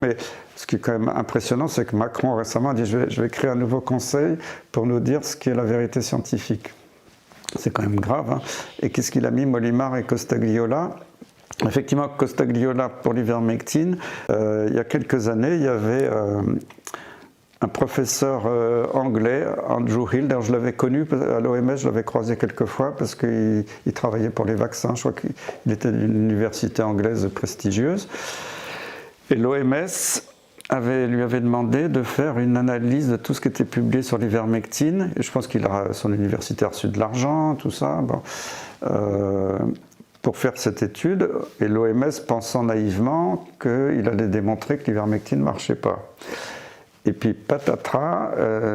Mais ce qui est quand même impressionnant, c'est que Macron récemment a dit je vais créer un nouveau conseil pour nous dire ce qu'est la vérité scientifique. C'est quand même grave. Hein. Et qu'est-ce qu'il a mis, Molimar et Costagliola? Effectivement, Costagliola pour l'ivermectine, il y a quelques années, il y avait un professeur anglais, Andrew Hill. D'ailleurs, je l'avais connu à l'OMS, je l'avais croisé quelques fois parce qu'il travaillait pour les vaccins. Je crois qu'il était d'une université anglaise prestigieuse. Et l'OMS lui avait demandé de faire une analyse de tout ce qui était publié sur l'ivermectine. Et je pense qu'il son université a reçu de l'argent, tout ça. Bon. Pour faire cette étude, et l'OMS pensant naïvement qu'il allait démontrer que l'ivermectine ne marchait pas. Et puis patatras,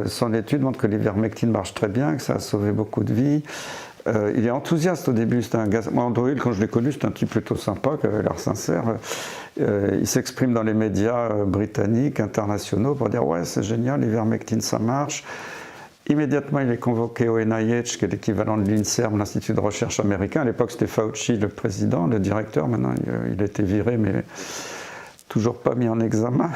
son étude montre que l'ivermectine marche très bien, que ça a sauvé beaucoup de vies. Il est enthousiaste au début, c'est un gars. Moi, Andrew Hill, quand je l'ai connu, c'est un type plutôt sympa, qui avait l'air sincère. Il s'exprime dans les médias britanniques, internationaux, pour dire ouais, c'est génial, l'ivermectine ça marche. Immédiatement, il est convoqué au NIH, qui est l'équivalent de l'INSERM, l'Institut de recherche américain. À l'époque, c'était Fauci, le président, le directeur. Maintenant, il a été viré, mais toujours pas mis en examen.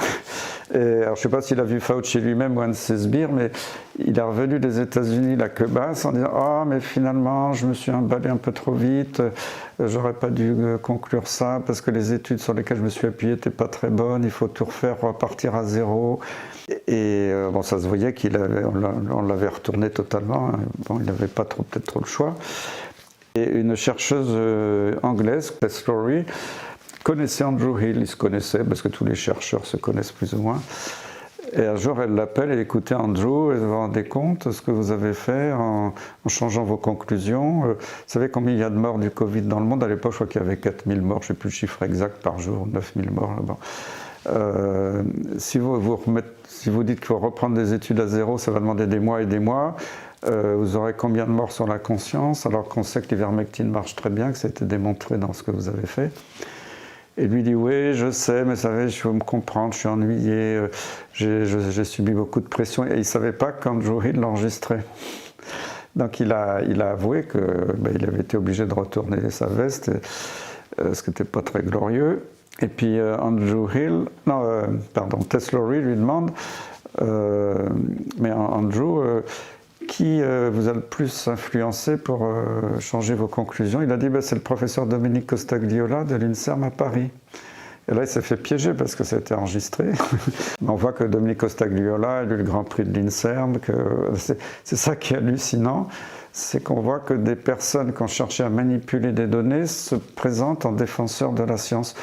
Et, alors, je ne sais pas s'il a vu Fauci lui-même ou un de ses sbires, mais il est revenu des États-Unis la queue basse en disant « Ah, mais finalement, je me suis emballé un peu trop vite, j'aurais pas dû conclure ça parce que les études sur lesquelles je me suis appuyé n'étaient pas très bonnes, il faut tout refaire, repartir à zéro. » Et bon, ça se voyait on l'avait retourné totalement. Hein. Bon, il n'avait pas peut-être trop le choix. Et une chercheuse anglaise, Tess Lawrie, connaissait Andrew Hill, ils se connaissaient parce que tous les chercheurs se connaissent plus ou moins. Et un jour, elle l'appelle, elle écoutait Andrew, et vous vous rendez compte de ce que vous avez fait en changeant vos conclusions. Vous savez combien il y a de morts du Covid dans le monde? À l'époque, je crois qu'il y avait 4000 morts, je ne sais plus le chiffre exact par jour, 9000 morts. Bon. Si vous dites qu'il faut reprendre des études à zéro, ça va demander des mois et des mois. Vous aurez combien de morts sur la conscience, alors qu'on sait que l'ivermectine marche très bien, que ça a été démontré dans ce que vous avez fait. Et lui dit oui, je sais, mais vous savez, je veux me comprendre, je suis ennuyé, j'ai subi beaucoup de pression. Et il ne savait pas qu'Andrew Hill l'enregistrait. Donc il a avoué qu'il avait été obligé de retourner sa veste, ce qui n'était pas très glorieux. Et puis Tess Lawrie lui demande mais Andrew, qui vous a le plus influencé pour changer vos conclusions? Il a dit c'est le professeur Dominique Costagliola de l'INSERM à Paris. Et là, il s'est fait piéger parce que ça a été enregistré. On voit que Dominique Costagliola a eu le grand prix de l'INSERM. C'est ça qui est hallucinant, c'est qu'on voit que des personnes qui ont cherché à manipuler des données se présentent en défenseurs de la science.